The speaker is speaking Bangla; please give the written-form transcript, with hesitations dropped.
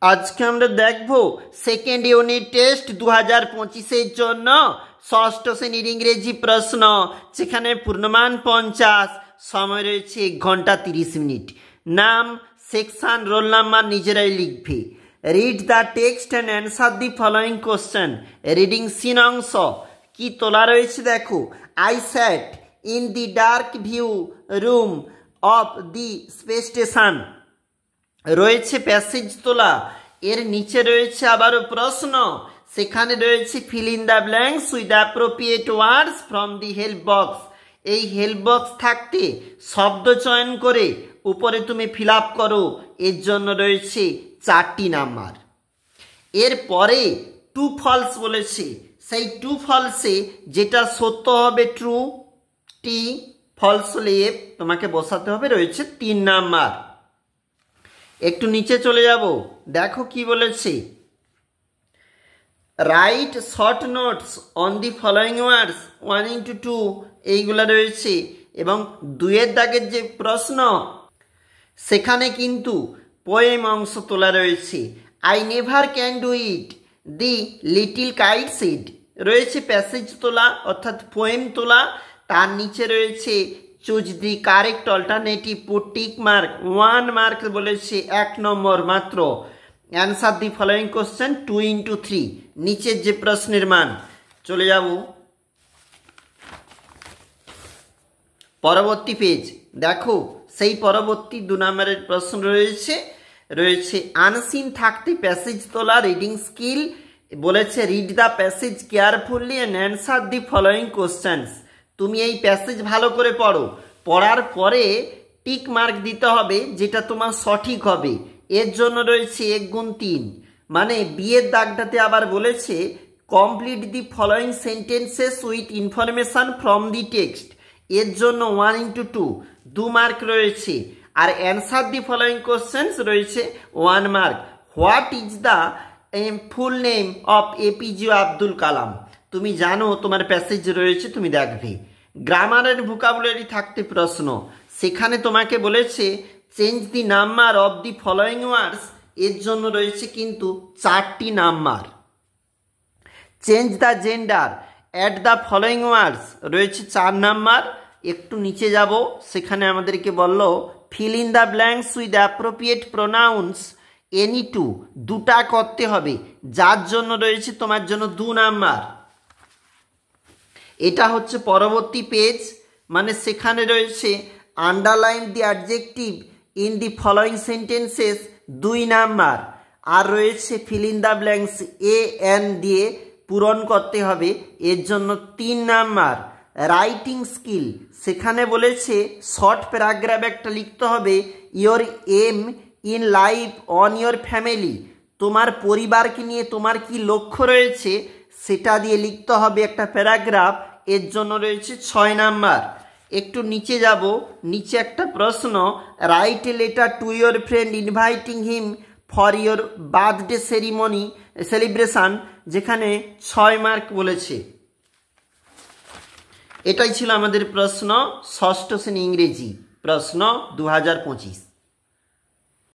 আজকে আমরা দেখব সেকেন্ড ইউনিট টেস্ট 2025-এর জন্য ষষ্ঠ শ্রেণীর ইংরেজি প্রশ্ন, যেখানে পূর্ণমান 50, সময় রয়েছে 1 ঘন্টা 30 মিনিট। নাম, সেকশন, রোল নাম্বার নিজেরাই লিখবে। Read the text and answer the following question. Reading seen অংশ কি তোলা রয়েছে দেখো। I sat in the dark view room of the space station রয়েছে প্যাসেজ তোলা। এর নিচে রয়েছে আবারও প্রশ্ন, সেখানে রয়েছে fill in the blanks with appropriate words from the help box. এই হেল্প বক্স থাকতে শব্দ চয়ন করে উপরে তুমি ফিল আপ করো। এর জন্য রয়েছে 4টি নাম্বার। এরপরে টু ফলস বলেছে, সেই টু ফলসে যেটা সত্য হবে ট্রু, টি ফলস হলে এফ তোমাকে বসাতে হবে, রয়েছে 3 নাম্বার। একটু নিচে চলে যাব, দেখো কি বলেছে। Right short notes on the following words 1 into 2 এইগুলা রয়েছে। এবং 2-এর দাগের যে প্রশ্ন, সেখানে কিন্তু পোয়েম অংশ তোলা রয়েছে। I never can do it, the little kite seed রয়েছে প্যাসেজ তোলা, অর্থাৎ পোয়েম তোলা। তার নিচে রয়েছে choose the correct alternative, put tick mark, 1 mark বলেছে, 1 নম্বর মাত্র। Answer the following question 2 into 3। নিচের যে প্রশ্নের মান, চলে যাব পরবর্তী পেজ। দেখো সেই পরবর্তী 2 নম্বরের প্রশ্ন রয়েছে আনসিন থাকতে প্যাসেজ তোলা। রিডিং স্কিল বলেছে read the passage carefully and answer the following questions. তুমি এই প্যাসেজ ভালো করে পড়ো, পড়ার পরে টিক মার্ক দিতে হবে যেটা তোমার সঠিক হবে। এর জন্য রয়েছে 1 গুণ 3, মানে বিয়ের দাগটাতে আবার বলেছে complete the following sentences with information from the text. এর জন্য 1 into 2 2 মার্ক রয়েছে। আর অ্যান্সার দি ফলোয়িং কোশ্চেন্স রয়েছে 1 mark. What is the full name of APJ Abdul Kalam, তুমি জানো, তোমার প্যাসেজ রয়েছে, তুমি দেখবে। গ্রামার এন্ড ভোকাবুলারি থাকতে প্রশ্ন, সেখানে তোমাকে বলেছে change the number of the following words. এর জন্য রয়েছে কিন্তু 4টি number. Change the gender at the following words রয়েছে 4 নাম্বার। একটু নিচে যাব, সেখানে আমাদেরকে বলল fill in the blanks with appropriate pronouns any two, 2টা করতে হবে, যার জন্য রয়েছে তোমার জন্য 2 নাম্বার। এটা হচ্ছে পরবর্তী পেজ, মানে সেখানে রয়েছে underline the adjective in the following sentences 2 number. আর রয়েছে fill in the blanks AN দিয়ে পূরণ করতে হবে, এর জন্য 3 নাম্বার। রাইটিং স্কিল, সেখানে বলেছে শর্ট প্যারাগ্রাফ একটা লিখতে হবে। Your aim in life on your family, তোমার পরিবারকে নিয়ে তোমার কি লক্ষ্য রয়েছে সেটা দিয়ে লিখতে হবে একটা প্যারাগ্রাফ। এর জন্য রয়েছে 6 নাম্বার। একটু নিচে যাব, নিচে একটা প্রশ্ন, write a letter to your friend inviting him for your birthday celebration, যেখানে 6 মার্ক বলেছে। এটাই ছিল আমাদের প্রশ্ন, ষষ্ঠ শ্রেণী ইংরেজি প্রশ্ন 2025।